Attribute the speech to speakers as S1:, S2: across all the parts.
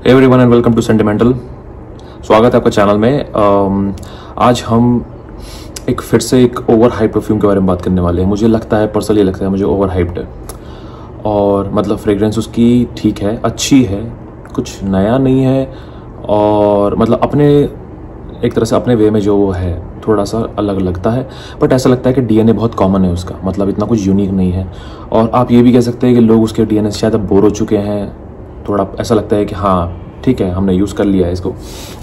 S1: Everyone and welcome to sentimental. स्वागत है आपका चैनल में। आज हम फिर से एक ओवर हाइप परफ्यूम के बारे में बात करने वाले हैं। मुझे लगता है, पर्सनली लगता है मुझे ओवर हाइप्ड है। और मतलब फ्रेग्रेंस उसकी ठीक है, अच्छी है, कुछ नया नहीं है और मतलब अपने एक तरह से अपने वे में जो वो है थोड़ा सा अलग लगता है। बट ऐसा लगता है कि डीएनए बहुत कॉमन है उसका, मतलब इतना कुछ यूनिक नहीं है। और आप ये भी कह सकते हैं कि लोग उसके डीएनए से शायद अब बोर हो चुके हैं। थोड़ा ऐसा लगता है कि हाँ ठीक है, हमने यूज़ कर लिया है इसको,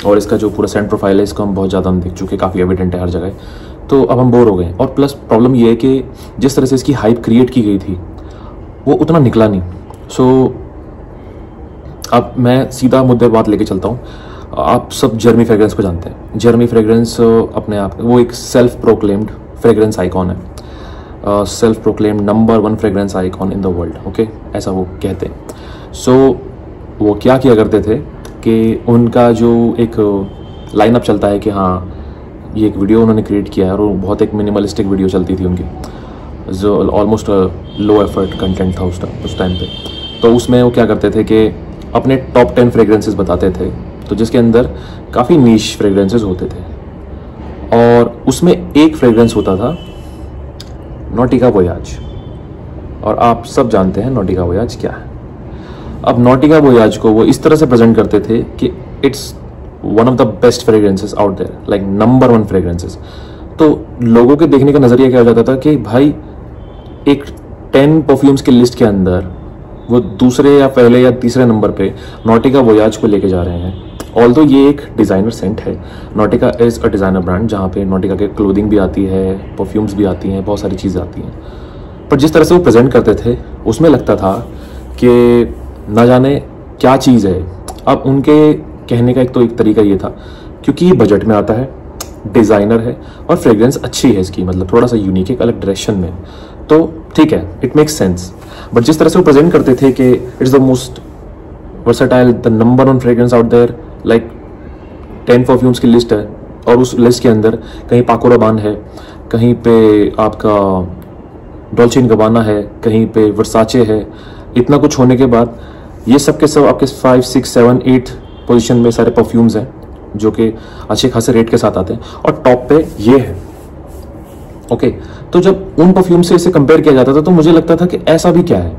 S1: और इसका जो पूरा सेंट प्रोफाइल है इसको हम बहुत ज़्यादा देख चुके, काफ़ी एविडेंट है हर जगह। तो अब हम बोर हो गए। और प्लस प्रॉब्लम ये है कि जिस तरह से इसकी हाइप क्रिएट की गई थी वो उतना निकला नहीं। सो अब मैं सीधा मुद्दे बात लेके चलता हूँ। आप सब जर्मी फ्रेग्रेंस को जानते हैं। जर्मी फ्रेग्रेंस अपने आप वो एक सेल्फ प्रोक्लेम्ड फ्रेग्रेंस आइकॉन है, self proclaimed number 1 fragrance icon in the world. Okay, ऐसा वो कहते हैं। सो वो क्या किया करते थे कि उनका जो एक लाइनअप चलता है कि हाँ ये एक वीडियो उन्होंने क्रिएट किया है, और वो बहुत एक मिनिमलिस्टिक वीडियो चलती थी उनकी, जो ऑलमोस्ट लो एफर्ट कंटेंट था उस टाइम पे। तो उसमें वो क्या करते थे कि अपने टॉप 10 फ्रेग्रेंसेस बताते थे, तो जिसके अंदर काफ़ी नीश फ्रेग्रेंसेस होते थे। और उसमें एक फ्रेग्रेंस होता था नॉटिका वोयाज, और आप सब जानते हैं नॉटिका वोयाज क्या है। अब नॉटिका वोयाज को वो इस तरह से प्रेजेंट करते थे कि it's one of the best fragrances out there, like number 1 fragrances. तो लोगों के देखने का नज़रिया क्या हो जाता था कि भाई एक 10 परफ्यूम्स की लिस्ट के अंदर वो दूसरे या पहले या तीसरे नंबर पे नॉटिका वोयाज को लेके जा रहे हैं। ऑल्दो ये एक डिज़ाइनर सेंट है, नॉटिका इज़ अ डिज़ाइनर ब्रांड जहाँ पे नॉटिका के क्लोथिंग भी आती है, परफ्यूम्स भी आती हैं, बहुत सारी चीज़ें आती हैं। पर जिस तरह से वो प्रेजेंट करते थे उसमें लगता था कि ना जाने क्या चीज़ है। अब उनके कहने का एक तरीका ये था, क्योंकि ये बजट में आता है, डिज़ाइनर है और फ्रेग्रेंस अच्छी है इसकी, मतलब थोड़ा सा यूनिक एक अलग डायरेक्शन में, तो ठीक है, इट मेक्स सेंस। बट जिस तरह से वो प्रेजेंट करते थे कि it's the most versatile, the number 1 fragrance out there, like 10 perfumes की लिस्ट है और उस लिस्ट के अंदर कहीं पाको रबान है, कहीं पे आपका डॉल्चे इन गबाना है, कहीं पे वर्साचे है। इतना कुछ होने के बाद ये सब के सब आपके 5, 6, 7, 8 पोजीशन में सारे परफ्यूम्स हैं जो कि अच्छे खासे रेट के साथ आते हैं, और टॉप पे ये है। ओके, तो जब उन परफ्यूम से इसे कंपेयर किया जाता था तो मुझे लगता था कि ऐसा भी क्या है।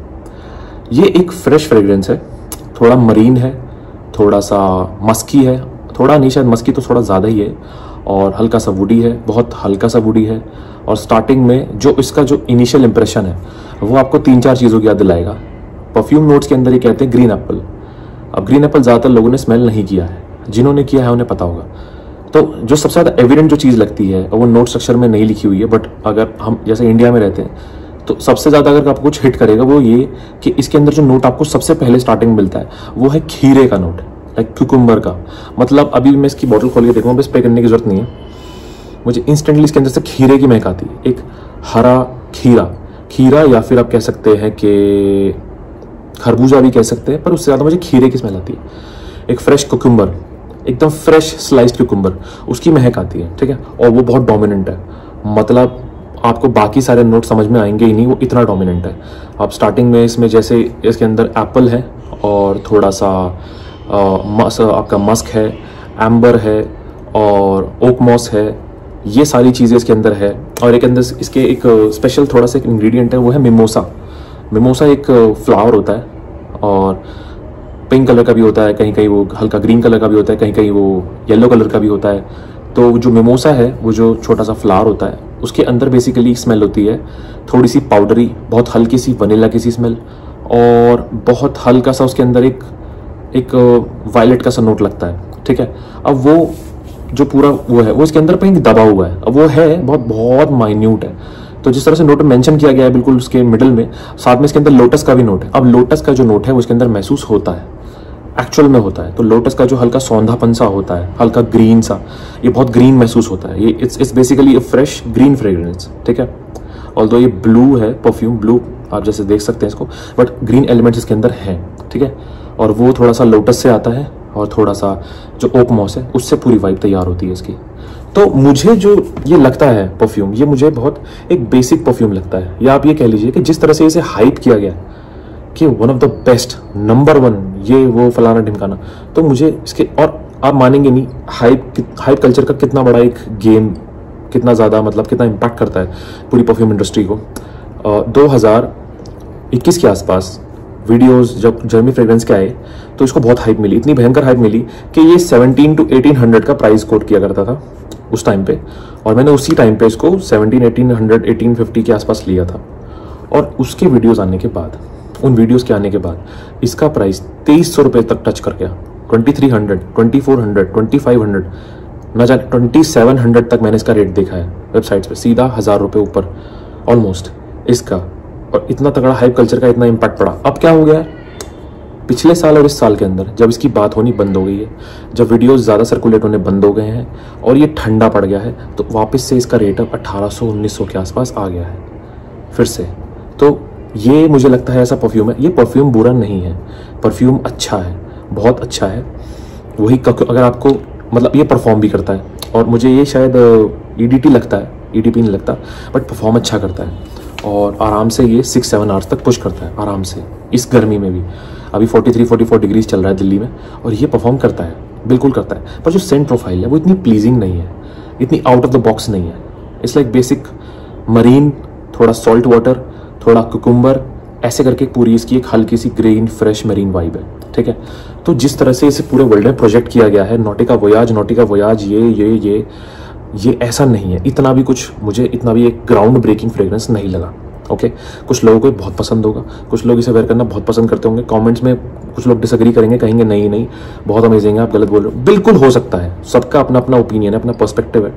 S1: ये एक फ्रेश फ्रेग्रेंस है, थोड़ा मरीन है, थोड़ा सा मस्की है, थोड़ा नहीं शायद मस्की तो थोड़ा ज़्यादा ही है, और हल्का सा वुडी है, बहुत हल्का सा वुडी है। और स्टार्टिंग में जो इसका जो इनिशियल इंप्रेशन है वो आपको 3-4 चीज़ों की याद दिलाएगा। परफ्यूम नोट्स के अंदर ये कहते हैं ग्रीन एप्पल। अब ग्रीन एप्पल ज़्यादातर लोगों ने स्मेल नहीं किया है, जिन्होंने किया है उन्हें पता होगा। तो जो सबसे ज़्यादा एविडेंट जो चीज़ लगती है वो नोट स्ट्रक्चर में नहीं लिखी हुई है, बट अगर हम जैसे इंडिया में रहते हैं तो सबसे ज़्यादा अगर आपको कुछ हिट करेगा वो ये कि इसके अंदर जो नोट आपको सबसे पहले स्टार्टिंग मिलता है वो है खीरे का नोट, लाइक क्यूकम्बर का। मतलब अभी मैं इसकी बॉटल खोल के देखूँगा, बस स्प्रे करने की जरूरत नहीं है, मुझे इंस्टेंटली इसके अंदर से खीरे की महक आती है। एक हरा खीरा या फिर आप कह सकते हैं कि खरबूजा भी कह सकते हैं, पर उससे ज़्यादा मुझे खीरे की स्मेल आती है। एक फ्रेश कुकुम्बर, एकदम फ्रेश स्लाइस्ड कुकुम्बर, उसकी महक आती है, ठीक है, और वो बहुत डोमिनेंट है। मतलब आपको बाकी सारे नोट समझ में आएंगे ही नहीं, वो इतना डोमिनेंट है। आप स्टार्टिंग में इसमें जैसे इसके अंदर एप्पल है और थोड़ा सा आपका मस्क है, एम्बर है और ओक मॉस है, ये सारी चीज़ें इसके अंदर है। और एक अंदर इसके एक स्पेशल थोड़ा सा एक इंग्रेडिएंट है, वो है मिमोसा। मिमोसा एक फ्लावर होता है और पिंक कलर का भी होता है, कहीं कहीं वो हल्का ग्रीन कलर का भी होता है, कहीं कहीं वो येलो कलर का भी होता है। तो जो मिमोसा है वो जो छोटा सा फ्लावर होता है उसके अंदर बेसिकली स्मेल होती है थोड़ी सी पाउडरी, बहुत हल्की सी वनीला की सी स्मेल, और बहुत हल्का सा उसके अंदर एक वायलेट का सा नोट लगता है, ठीक है। अब वो जो पूरा वो है वो इसके अंदर कहीं दबा हुआ है, अब वो है बहुत माइन्यूट है। तो जिस तरह से नोट में मेंशन किया गया है बिल्कुल उसके मिडल में, साथ में इसके अंदर लोटस का भी नोट है। अब लोटस का जो नोट है वो इसके अंदर महसूस होता है, एक्चुअल में होता है। तो लोटस का जो हल्का सौंधापन सा होता है, हल्का ग्रीन सा, ये बहुत ग्रीन महसूस होता है। ये it's basically a fresh green fragrance, ठीक है। ऑल्दो ये ब्लू है, परफ्यूम ब्लू आप जैसे देख सकते हैं इसको, बट ग्रीन एलिमेंट्स इसके अंदर हैं, ठीक है। और वो थोड़ा सा लोटस से आता है और थोड़ा सा जो ओक मॉस है उससे पूरी वाइब तैयार होती है इसकी। तो मुझे जो ये लगता है परफ्यूम, ये मुझे बहुत एक बेसिक परफ्यूम लगता है, या आप ये कह लीजिए कि जिस तरह से इसे हाइप किया गया कि one of the best, number 1, ये वो फलाना ढिमकाना, तो मुझे इसके, और आप मानेंगे नहीं हाइप कल्चर का कितना बड़ा एक गेम, कितना ज़्यादा मतलब कितना इम्पैक्ट करता है पूरी परफ्यूम इंडस्ट्री को। 2021 के आसपास वीडियोस जब जर्मी फ्रेग्रेंस के आए तो इसको बहुत हाइप मिली, इतनी भयंकर हाइप मिली कि ये 17 to 1800 का प्राइस कोट किया करता था उस टाइम पे, और मैंने उसी टाइम पे इसको 1700, 1850 के आसपास लिया था। और उसके वीडियोस आने के बाद, उन वीडियोस के आने के बाद इसका प्राइस 2300 रुपये तक टच कर गया। 2300, 2400, 2500, ना जाने 2700 तक मैंने इसका रेट देखा है वेबसाइट्स पे, सीधा 1000 रुपये ऊपर ऑलमोस्ट इसका। और इतना तगड़ा हाइप कल्चर का इतना इम्पैक्ट पड़ा। अब क्या हो गया है, पिछले साल और इस साल के अंदर जब इसकी बात होनी बंद हो गई है, जब वीडियोस ज़्यादा सर्कुलेट होने बंद हो गए हैं और ये ठंडा पड़ गया है, तो वापस से इसका रेट अब 1800-1900 के आसपास आ गया है फिर से। तो ये मुझे लगता है ऐसा परफ्यूम है, ये परफ्यूम बुरा नहीं है, परफ्यूम अच्छा है, बहुत अच्छा है। वही अगर आपको मतलब ये परफॉर्म भी करता है, और मुझे ये शायद EDT लगता है, EDP नहीं लगता, बट परफॉर्म अच्छा करता है। और आराम से ये 6-7 आवर्स तक पुश करता है आराम से, इस गर्मी में भी। अभी 43-44 डिग्रीज चल रहा है दिल्ली में, और ये परफॉर्म करता है, बिल्कुल करता है। पर जो सेंट प्रोफाइल है वो इतनी प्लीजिंग नहीं है, इतनी आउट ऑफ द बॉक्स नहीं है। इट्स लाइक बेसिक मरीन, थोड़ा सॉल्ट वाटर, थोड़ा कुकुम्बर, ऐसे करके पूरी इसकी एक हल्की सी ग्रीन फ्रेश मरीन वाइब है, ठीक है। तो जिस तरह से इसे पूरे वर्ल्ड में प्रोजेक्ट किया गया है, नॉटिका वोयाज, ये ऐसा नहीं है, इतना भी कुछ मुझे इतना भी एक ग्राउंड ब्रेकिंग फ्रेग्रेंस नहीं लगा। ओके, कुछ लोगों को बहुत पसंद होगा, कुछ लोग इसे वेयर करना बहुत पसंद करते होंगे। कमेंट्स में कुछ लोग डिसएग्री करेंगे, कहेंगे नहीं बहुत अमेजिंग है, आप गलत बोल रहे हो। बिल्कुल हो सकता है, सबका अपना अपना ओपिनियन है, अपना पर्सपेक्टिव है।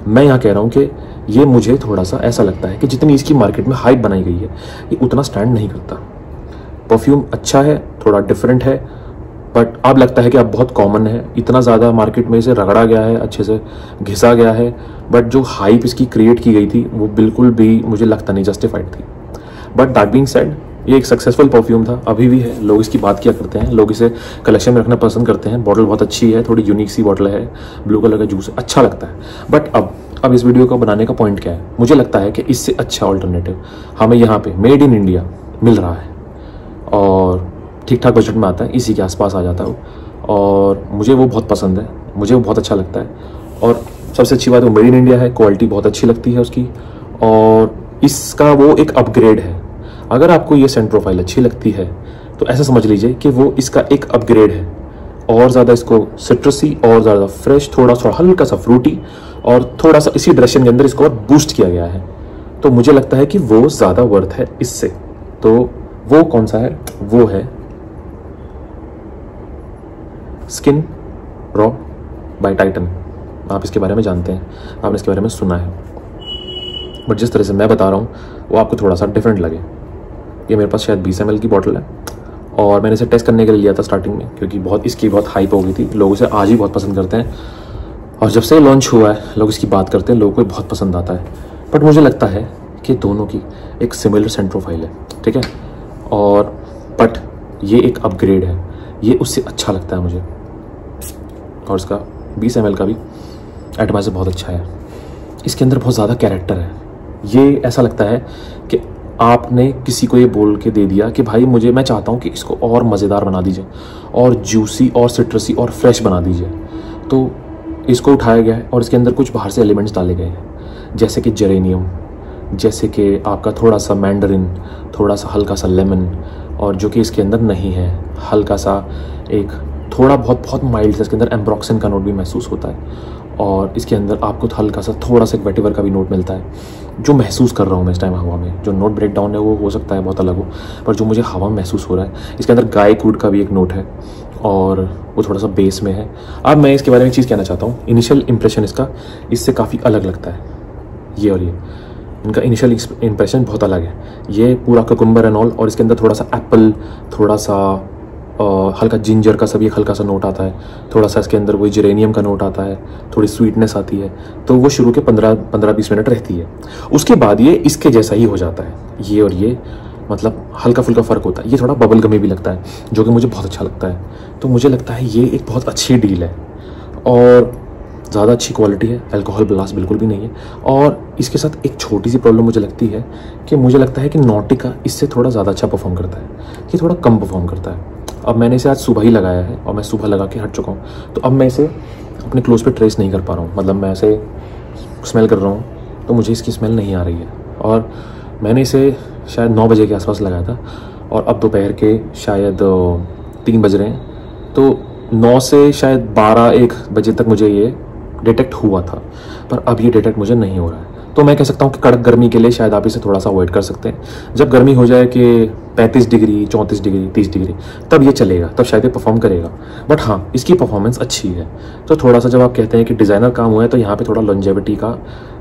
S1: मैं यहाँ कह रहा हूँ कि ये मुझे थोड़ा सा ऐसा लगता है कि जितनी इसकी मार्केट में हाइप बनाई गई है, ये उतना स्टैंड नहीं करता। परफ्यूम अच्छा है, थोड़ा डिफरेंट है, बट अब लगता है कि अब बहुत कॉमन है, इतना ज़्यादा मार्केट में इसे रगड़ा गया है, अच्छे से घिसा गया है, बट जो हाइप इसकी क्रिएट की गई थी वो बिल्कुल भी मुझे लगता नहीं जस्टिफाइड थी। बट दैट बीइंग सेड, ये एक सक्सेसफुल परफ्यूम था, अभी भी है, लोग इसकी बात किया करते हैं, लोग इसे कलेक्शन में रखना पसंद करते हैं। बॉटल बहुत अच्छी है, थोड़ी यूनिक सी बॉटल है, ब्लू कलर का जूस, अच्छा लगता है। बट अब इस वीडियो को बनाने का पॉइंट क्या है, मुझे लगता है कि इससे अच्छा ऑल्टरनेटिव हमें यहाँ पे मेड इन इंडिया मिल रहा है, और ठीक ठाक बजट में आता है, इसी के आसपास आ जाता है वो, और मुझे वो बहुत पसंद है, मुझे वो बहुत अच्छा लगता है। और सबसे अच्छी बात वो मेड इन इंडिया है, क्वालिटी बहुत अच्छी लगती है उसकी, और इसका वो एक अपग्रेड है। अगर आपको ये सेंट प्रोफाइल अच्छी लगती है तो ऐसा समझ लीजिए कि वो इसका एक अपग्रेड है, और ज़्यादा इसको सिट्रसी, और ज़्यादा फ्रेश, थोड़ा सा हल्का सा फ्रूटी, और थोड़ा सा इसी डायरेक्शन के अंदर इसको और बूस्ट किया गया है। तो मुझे लगता है कि वो ज़्यादा वर्थ है इससे। तो वो कौन सा है, वो है स्किन रॉ बाय टाइटन। आप इसके बारे में जानते हैं, आपने इसके बारे में सुना है, बट जिस तरह से मैं बता रहा हूँ वो आपको थोड़ा सा डिफरेंट लगे। ये मेरे पास शायद 20 ml की बॉटल है, और मैंने इसे टेस्ट करने के लिए लिया था स्टार्टिंग में, क्योंकि इसकी बहुत हाइप हो गई थी, लोग इसे आज ही बहुत पसंद करते हैं, और जब से लॉन्च हुआ है लोग इसकी बात करते हैं, लोगों को बहुत पसंद आता है। बट मुझे लगता है कि दोनों की एक सिमिलर सेंट प्रोफाइल है, ठीक है, और बट ये एक अपग्रेड है, ये उससे अच्छा लगता है मुझे। और इसका 20 ml का भी एटमाइजर बहुत अच्छा है, इसके अंदर बहुत ज़्यादा कैरेक्टर है। ये ऐसा लगता है कि आपने किसी को ये बोल के दे दिया कि भाई मैं चाहता हूँ कि इसको और मज़ेदार बना दीजिए, और जूसी और सिट्रसी और फ्रेश बना दीजिए। तो इसको उठाया गया है, और इसके अंदर कुछ बाहर से एलिमेंट्स डाले गए हैं, जैसे कि जेरेनियम, जैसे कि आपका थोड़ा सा मैंडरिन, थोड़ा सा हल्का सा लेमन, और जो कि इसके अंदर नहीं है, हल्का सा एक थोड़ा बहुत माइल्ड से इसके अंदर एम्ब्रोक्सिन का नोट भी महसूस होता है, और इसके अंदर आपको हल्का सा थोड़ा सा वेटिवर का भी नोट मिलता है, जो महसूस कर रहा हूँ मैं इस टाइम हवा में। जो नोट ब्रेक डाउन है वो हो सकता है बहुत अलग हो, पर जो मुझे हवा में महसूस हो रहा है, इसके अंदर गाय कूड का भी एक नोट है, और वो थोड़ा सा बेस में है। अब मैं इसके बारे में एक चीज़ कहना चाहता हूँ, इनिशियल इंप्रेशन इससे काफ़ी अलग लगता है, ये और ये इनका इनिशियल इंप्रेशन बहुत अलग है। ये पूरा कुकुम्बर एंड ऑल, और इसके अंदर थोड़ा सा एप्पल, थोड़ा सा हल्का जिंजर का सभी एक हल्का सा नोट आता है, थोड़ा सा इसके अंदर वही जेरेनियम का नोट आता है, थोड़ी स्वीटनेस आती है। तो वो शुरू के 15-20 मिनट रहती है, उसके बाद ये इसके जैसा ही हो जाता है, ये और ये मतलब हल्का फुल्का फ़र्क होता है। ये थोड़ा बबल गमी भी लगता है, जो कि मुझे बहुत अच्छा लगता है। तो मुझे लगता है ये एक बहुत अच्छी डील है। और ज़्यादा अच्छी क्वालिटी है, अल्कोहल ब्लास्ट बिल्कुल भी नहीं है। और इसके साथ एक छोटी सी प्रॉब्लम मुझे लगती है कि मुझे लगता है कि नॉटिका इससे थोड़ा ज़्यादा अच्छा परफॉर्म करता है, ये थोड़ा कम परफॉर्म करता है। अब मैंने इसे आज सुबह ही लगाया है और मैं सुबह लगा के हट चुका हूँ, तो अब मैं इसे अपने क्लोज पे ट्रेस नहीं कर पा रहा हूँ। मतलब मैं ऐसे स्मेल कर रहा हूँ तो मुझे इसकी स्मेल नहीं आ रही है। और मैंने इसे शायद 9 बजे के आसपास लगाया था और अब दोपहर के शायद 3 बज रहे हैं, तो 9 से शायद 12-1 बजे तक मुझे ये डिटेक्ट हुआ था, पर अब ये डिटेक्ट मुझे नहीं हो रहा है। तो मैं कह सकता हूँ कि कड़क गर्मी के लिए शायद आप इसे थोड़ा सा अवॉइड कर सकते हैं। जब गर्मी हो जाए कि 35 डिग्री, 34 डिग्री, 30 डिग्री, तब ये चलेगा, तब शायद ये परफॉर्म करेगा। बट हाँ, इसकी परफॉर्मेंस अच्छी है। तो थोड़ा सा जब आप कहते हैं कि डिज़ाइनर काम हुआ है, तो यहाँ पे थोड़ा लॉन्जेविटी का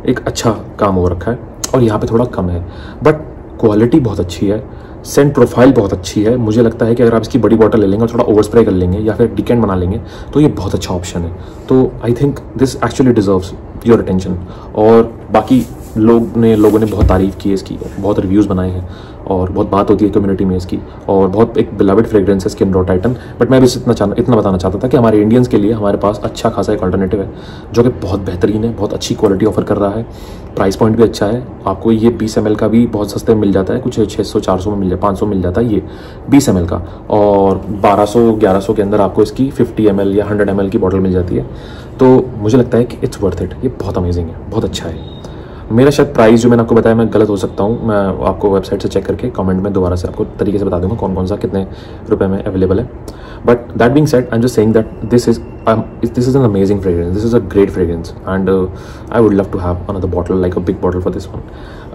S1: एक अच्छा काम हो रखा है और यहाँ पे थोड़ा कम है, बट क्वालिटी बहुत अच्छी है, सेंट प्रोफाइल बहुत अच्छी है। मुझे लगता है कि अगर आप इसकी बड़ी बॉटल ले लेंगे और थोड़ा ओवर स्प्रे कर लेंगे या फिर डिकेंट बना लेंगे तो ये बहुत अच्छा ऑप्शन है। तो I think this actually deserves your attention. और बाकी लोगों ने बहुत तारीफ़ की है इसकी, बहुत रिव्यूज़ बनाए हैं और बहुत बात होती है कम्युनिटी में इसकी, और बहुत एक बिलवेड फ्रेग्रेंस है स्किन रो टाइटन। बट मैं भी इतना बताना चाहता था कि हमारे इंडियंस के लिए हमारे पास अच्छा खासा एक अल्टरनेटिव है जो कि बहुत बेहतरीन है, बहुत अच्छी क्वालिटी ऑफर कर रहा है, प्राइस पॉइंट भी अच्छा है। आपको ये 20 ml का भी बहुत सस्ते में मिल जाता है, कुछ 600-400 में मिल जाए, 500 मिल जाता है ये 20 ml का, और 1200-1100 के अंदर आपको इसकी 50 ml या 100 ml की बॉटल मिल जाती है। तो मुझे लगता है कि इट्स वर्थ इट, ये बहुत अमेजिंग है, बहुत अच्छा है। मेरा शायद प्राइस जो मैंने आपको बताया मैं गलत हो सकता हूँ, मैं आपको वेबसाइट से चेक करके कमेंट में दोबारा से आपको तरीके से बता दूंगा कौन कौन सा कितने रुपए में अवेलेबल है। But that being said, I am just saying that this is an amazing fragrance, this is a great fragrance and I would love to have another bottle, like a big bottle for this one.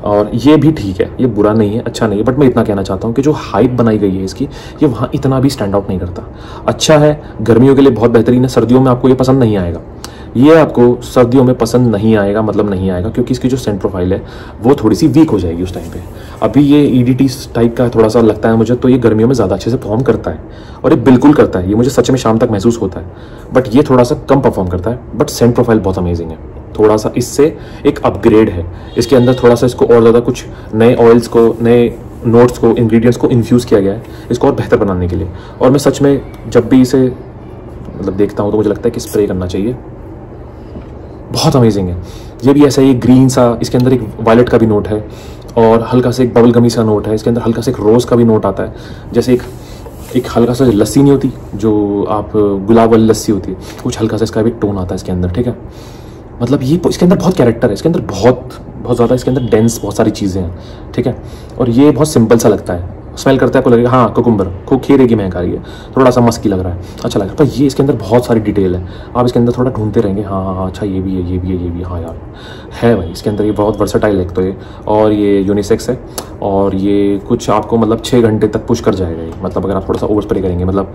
S1: और ये भी ठीक है, ये बुरा नहीं है, अच्छा नहीं है, बट मैं इतना कहना चाहता हूँ कि जो हाइप बनाई गई है इसकी, ये वहाँ इतना भी स्टैंड आउट नहीं करता। अच्छा है, गर्मियों के लिए बहुत बेहतरीन है, सर्दियों में आपको ये पसंद नहीं आएगा, ये आपको सर्दियों में पसंद नहीं आएगा, मतलब नहीं आएगा, क्योंकि इसकी जो सेंट प्रोफाइल है वो थोड़ी सी वीक हो जाएगी उस टाइम पे। अभी ये EDT टाइप का थोड़ा सा लगता है मुझे, तो ये गर्मियों में ज़्यादा अच्छे से परफॉर्म करता है, और ये बिल्कुल करता है, ये मुझे सच में शाम तक महसूस होता है। बट ये थोड़ा सा कम परफॉर्म करता है, बट सेंट प्रोफाइल बहुत अमेजिंग है, थोड़ा सा इससे एक अपग्रेड है। इसके अंदर थोड़ा सा इसको और ज़्यादा कुछ नए ऑयल्स को, नए नोट्स को, इंग्रेडिएंट्स को इन्फ्यूज़ किया गया है इसको और बेहतर बनाने के लिए। और मैं सच में जब भी इसे मतलब देखता हूँ तो मुझे लगता है कि स्प्रे करना चाहिए, बहुत अमेजिंग है। ये भी ऐसा ही ग्रीन सा, इसके अंदर एक वायलेट का भी नोट है और हल्का से एक बबल गमी सा नोट है, इसके अंदर हल्का से एक रोज़ का भी नोट आता है, जैसे एक हल्का सा लस्सी नहीं होती जो आप गुलाब वाली लस्सी होती है, कुछ हल्का सा इसका भी टोन आता है इसके अंदर, ठीक है। मतलब ये इसके अंदर बहुत कैरेक्टर है, इसके अंदर बहुत ज़्यादा इसके अंदर डेंस बहुत सारी चीज़ें हैं, ठीक है। और ये बहुत सिंपल सा लगता है, स्मेल करते हैं आपको लगेगा हाँ कुकुम्बर, खीरे की महक आ रही है, थोड़ा सा मस्की लग रहा है, अच्छा लग रहा है, पर ये इसके अंदर बहुत सारी डिटेल है, आप इसके अंदर थोड़ा ढूंढते रहेंगे, हाँ अच्छा ये भी है, ये भी है, ये भी, हाँ यार है भाई इसके अंदर, ये बहुत वर्सेटाइल है तो ये, और ये यूनिसेक्स है, और ये कुछ आपको मतलब 6 घंटे तक पुश कर जाएगा ये। मतलब अगर आप थोड़ा सा ओवर स्प्रे करेंगे, मतलब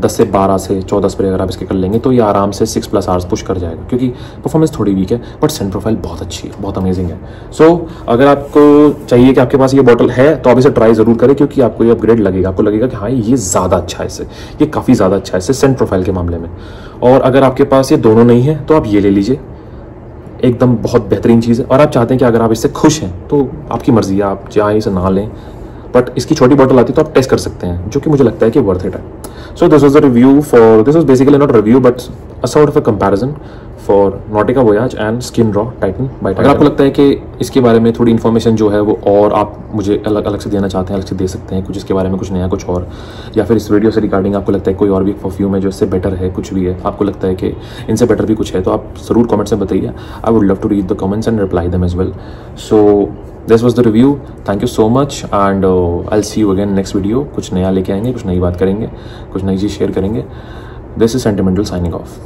S1: 10 से 12 से 14 स्प्रे अगर आप इसके कर लेंगे तो ये आराम से 6+ आवर्स पुश कर जाएगा, क्योंकि परफॉर्मेंस थोड़ी वीक है, बट सेंट प्रोफाइल बहुत अच्छी है, बहुत अमेजिंग है। सो अगर आपको चाहिए कि आपके पास ये बॉटल है तो आप इसे ट्राई ज़रूर करें, क्योंकि आपको ये अपग्रेड लगेगा, आपको लगेगा कि हाँ ये ज़्यादा अच्छा है इससे, ये काफ़ी ज़्यादा अच्छा है इससे सेंट प्रोफाइल के मामले में। और अगर आपके पास ये दोनों नहीं है तो आप ये ले लीजिए, एकदम बहुत बेहतरीन चीज़ है। और आप चाहते हैं कि अगर आप इससे खुश हैं तो आपकी मर्जी है, आप चाहे इसे ना लें, बट इसकी छोटी बॉटल आती है तो आप टेस्ट कर सकते हैं, जो कि मुझे लगता है कि वर्थ इट है। So this was the review for, this was basically not review but a sort of a comparison for Nautica Voyage and Skinn raw Titan by Titan. अगर आपको लगता है कि इसके बारे में थोड़ी इन्फॉर्मेशन जो है वो और आप मुझे अलग अलग से देना चाहते हैं, अलग से दे सकते हैं, कुछ इसके बारे में कुछ नया कुछ और, या फिर इस वीडियो से रिगार्डिंग आपको लगता है कोई और भी परफ्यूम है जो इससे बेटर है, कुछ भी है आपको लगता है कि इनसे बेटर भी कुछ है, तो आप ज़रूर कमेंट्स में बताइए। I would love to read the comments and reply them as well. So this was the review, thank you so much and I will see you again next video. कुछ नया लेके आएंगे, कुछ नई बात करेंगे, कुछ नई चीज़ शेयर करेंगे। This is sentimental signing off.